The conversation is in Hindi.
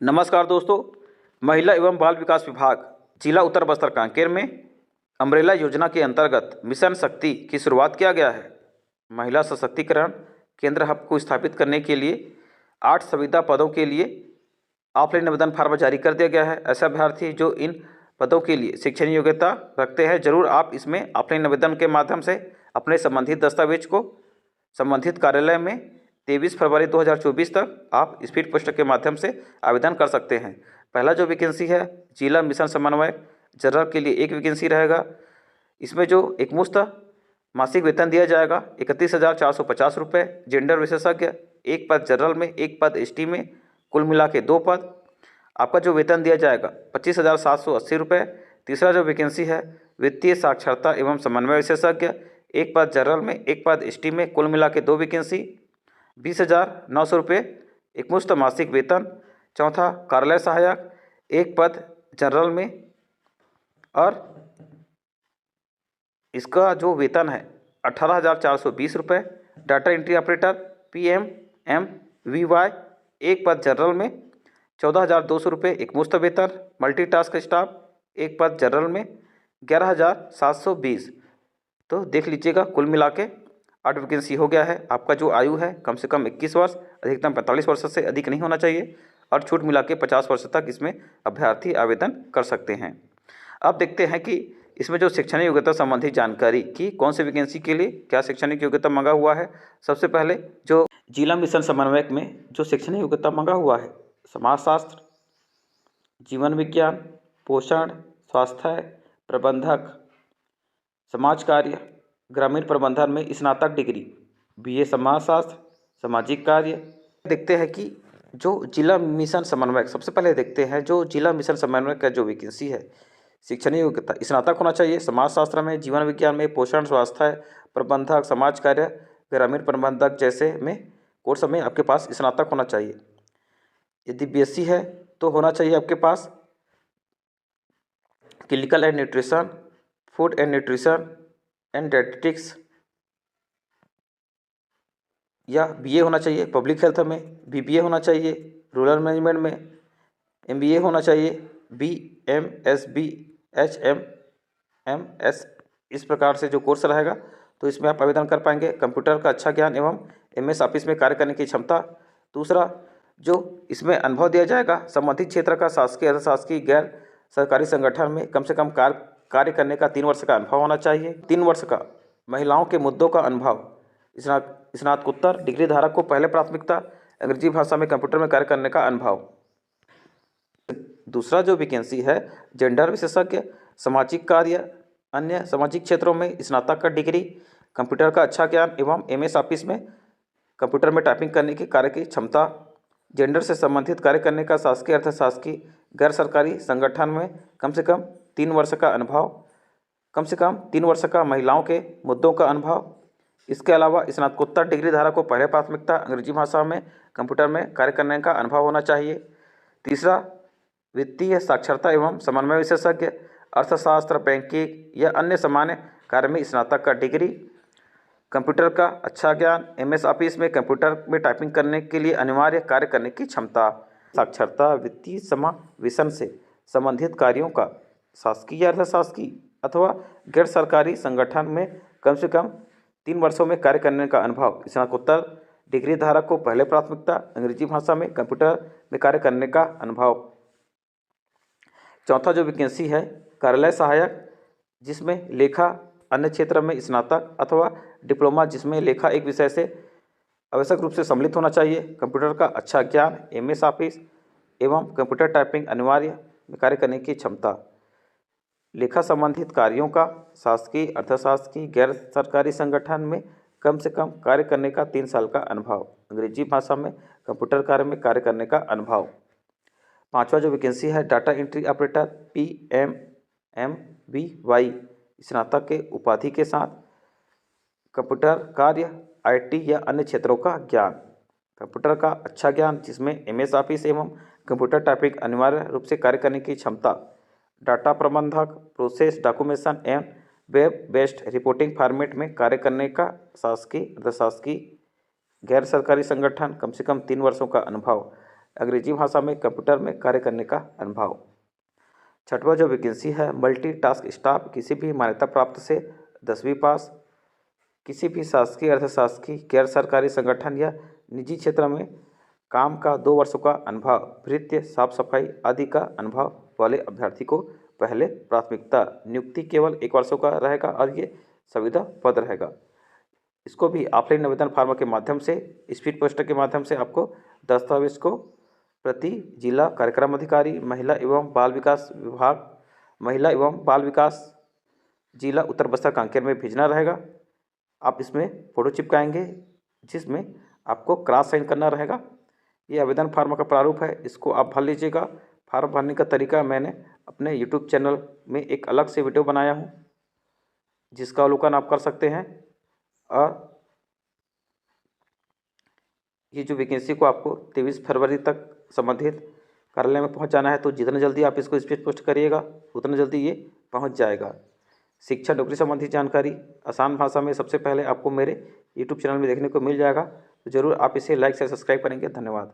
नमस्कार दोस्तों। महिला एवं बाल विकास विभाग जिला उत्तर बस्तर कांकेर में अम्ब्रेला योजना के अंतर्गत मिशन शक्ति की शुरुआत किया गया है। महिला सशक्तिकरण केंद्र हब को स्थापित करने के लिए 8 संविदा पदों के लिए ऑफलाइन आवेदन फार्म जारी कर दिया गया है। ऐसे अभ्यर्थी जो इन पदों के लिए शैक्षणिक योग्यता रखते हैं, जरूर आप इसमें ऑफलाइन आवेदन के माध्यम से अपने संबंधित दस्तावेज को संबंधित कार्यालय में 23 फरवरी 2024 तक आप स्पीड पोस्ट के माध्यम से आवेदन कर सकते हैं। पहला जो वैकेंसी है जिला मिशन समन्वयक जनरल के लिए एक वैकेंसी रहेगा। इसमें जो एकमुश्त मासिक वेतन दिया जाएगा 31,450 रुपये। जेंडर विशेषज्ञ एक पद जनरल में, एक पद एसटी में, कुल मिला के 2 पद। आपका जो वेतन दिया जाएगा 25,780 रुपये। तीसरा जो वैकेंसी है वित्तीय साक्षरता एवं समन्वय विशेषज्ञ, एक पद जनरल में, एक पद एसटी में, कुल मिला के 2 वैकेंसी, 20,900 रुपये एकमुश्त मासिक वेतन। चौथा कार्यालय सहायक, एक पद जनरल में और इसका जो वेतन है 18,420 रुपये। डाटा एंट्री ऑपरेटर PMMVY, एक पद जनरल में, 14,200 रुपये एकमुश्त वेतन। मल्टीटास्क स्टाफ, एक पद जनरल में, 11,720। तो देख लीजिएगा कुल मिला के 8 वैकेंसी हो गया है। आपका जो आयु है कम से कम 21 वर्ष, अधिकतम 45 वर्ष से अधिक नहीं होना चाहिए और छूट मिला के 50 वर्ष तक इसमें अभ्यर्थी आवेदन कर सकते हैं। अब देखते हैं कि इसमें जो शैक्षणिक योग्यता संबंधी जानकारी कि कौन सी वैकेंसी के लिए क्या शैक्षणिक योग्यता मांगा हुआ है। सबसे पहले जो जिला मिशन समन्वयक में जो शैक्षणिक योग्यता मांगा हुआ है, समाजशास्त्र, जीवन विज्ञान, पोषण, स्वास्थ्य प्रबंधक, समाज कार्य, ग्रामीण प्रबंधन में स्नातक डिग्री, BA समाजशास्त्र, सामाजिक कार्य। देखते हैं कि जो जिला मिशन समन्वयक, सबसे पहले देखते हैं जो जिला मिशन समन्वयक का जो वैकेंसी है, शैक्षणिक योग्यता स्नातक होना चाहिए समाजशास्त्र में, जीवन विज्ञान में, पोषण, स्वास्थ्य प्रबंधक, समाज कार्य, ग्रामीण प्रबंधक जैसे में कोर्स में आपके पास स्नातक होना चाहिए। यदि BSc है तो होना चाहिए आपके पास clinical and nutrition, food and nutrition and dietetics, या BA होना चाहिए पब्लिक हेल्थ में, BBA होना चाहिए रूरल मैनेजमेंट में, MBA होना चाहिए, BMSB, HMMS। इस प्रकार से जो कोर्स रहेगा तो इसमें आप आवेदन कर पाएंगे। कंप्यूटर का अच्छा ज्ञान एवं MS ऑफिस में कार्य करने की क्षमता। दूसरा जो इसमें अनुभव दिया जाएगा संबंधित क्षेत्र का शासकीय, अर्धशासकीय, गैर सरकारी संगठन में कम से कम कार्य करने का 3 वर्ष का अनुभव होना चाहिए। 3 वर्ष का महिलाओं के मुद्दों का अनुभव। स्नातकोत्तर डिग्री धारक को पहले प्राथमिकता, अंग्रेजी भाषा में कंप्यूटर में कार्य करने का अनुभव। दूसरा जो वैकेंसी है जेंडर विशेषज्ञ, सामाजिक कार्य, अन्य सामाजिक क्षेत्रों में स्नातक का डिग्री, कंप्यूटर का अच्छा ज्ञान एवं MS ऑफिस में कंप्यूटर में टाइपिंग करने की कार्य की क्षमता। जेंडर से संबंधित कार्य करने का शासकीय, अर्धशासकीय, गैर सरकारी संगठन में कम से कम 3 वर्ष का अनुभव, कम से कम 3 वर्ष का महिलाओं के मुद्दों का अनुभव। इसके अलावा स्नातकोत्तर डिग्री धारक को पहले प्राथमिकता, अंग्रेजी भाषा में कंप्यूटर में कार्य करने का अनुभव होना चाहिए। तीसरा वित्तीय साक्षरता एवं समन्वय विशेषज्ञ, अर्थशास्त्र, बैंकिंग या अन्य सामान्य कार्य में स्नातक का डिग्री, कंप्यूटर का अच्छा ज्ञान, MS ऑफिस में कंप्यूटर में टाइपिंग करने के लिए अनिवार्य कार्य करने की क्षमता। साक्षरता वित्तीय समावेशन से संबंधित कार्यों का शासकीय, अर्धशासकीय अथवा गैर सरकारी संगठन में कम से कम 3 वर्षों में कार्य करने का अनुभव। स्नातकोत्तर डिग्री धारक को पहले प्राथमिकता, अंग्रेजी भाषा में कंप्यूटर में कार्य करने का अनुभव। चौथा जो वैकेंसी है कार्यालय सहायक, जिसमें लेखा, अन्य क्षेत्र में स्नातक अथवा डिप्लोमा जिसमें लेखा एक विषय से आवश्यक रूप से सम्मिलित होना चाहिए। कंप्यूटर का अच्छा ज्ञान, MS ऑफिस एवं कंप्यूटर टाइपिंग अनिवार्य में कार्य करने की क्षमता। लेखा संबंधित कार्यों का शासकीय, अर्धशासकीय, गैर सरकारी संगठन में कम से कम कार्य करने का 3 साल का अनुभव। अंग्रेजी भाषा में कंप्यूटर कार्य में कार्य करने का अनुभव। पांचवा जो वैकेंसी है डाटा एंट्री ऑपरेटर PMMVY, स्नातक के उपाधि के साथ कंप्यूटर कार्य, IT या अन्य क्षेत्रों का ज्ञान। कंप्यूटर का अच्छा ज्ञान जिसमें MS ऑफिस एवं कंप्यूटर टाइपिंग अनिवार्य रूप से कार्य करने की क्षमता। डाटा प्रबंधक, प्रोसेस डॉक्यूमेंटेशन एवं वेब बेस्ड रिपोर्टिंग फॉर्मेट में कार्य करने का शासकीय, अर्धशासकीय, गैर सरकारी संगठन कम से कम 3 वर्षों का अनुभव। अंग्रेजी भाषा में कंप्यूटर में कार्य करने का अनुभव। छठवां जो वैकेंसी है मल्टीटास्क स्टाफ, किसी भी मान्यता प्राप्त से 10वीं पास, किसी भी शासकीय अर्धशासकीय गैर सरकारी संगठन या निजी क्षेत्र में काम का 2 वर्षों का अनुभव, भृत्य साफ सफाई आदि का अनुभव वाले अभ्यर्थी को पहले प्राथमिकता। नियुक्ति केवल 1 वर्षों का रहेगा और ये संविदा पद रहेगा। इसको भी ऑफलाइन आवेदन फार्म के माध्यम से, स्पीड पोस्ट के माध्यम से आपको दस्तावेज को प्रति जिला कार्यक्रम अधिकारी महिला एवं बाल विकास विभाग, महिला एवं बाल विकास जिला उत्तर बस्तर कांकेर में भेजना रहेगा। आप इसमें फ़ोटो चिपकाएंगे जिसमें आपको क्रॉस साइन करना रहेगा। ये आवेदन फार्म का प्रारूप है, इसको आप भर लीजिएगा। फार्म भरने का तरीका मैंने अपने यूट्यूब चैनल में एक अलग से वीडियो बनाया हूँ, जिसका अवलोकन आप कर सकते हैं। और ये जो वैकेंसी को आपको 23 फरवरी तक संबंधित कार्यालय में पहुंच जाना है, तो जितना जल्दी आप इसको स्पीड पोस्ट करिएगा उतना जल्दी ये पहुंच जाएगा। शिक्षा नौकरी संबंधी जानकारी आसान भाषा में सबसे पहले आपको मेरे यूट्यूब चैनल में देखने को मिल जाएगा, तो ज़रूर आप इसे लाइक से सब्सक्राइब करेंगे। धन्यवाद।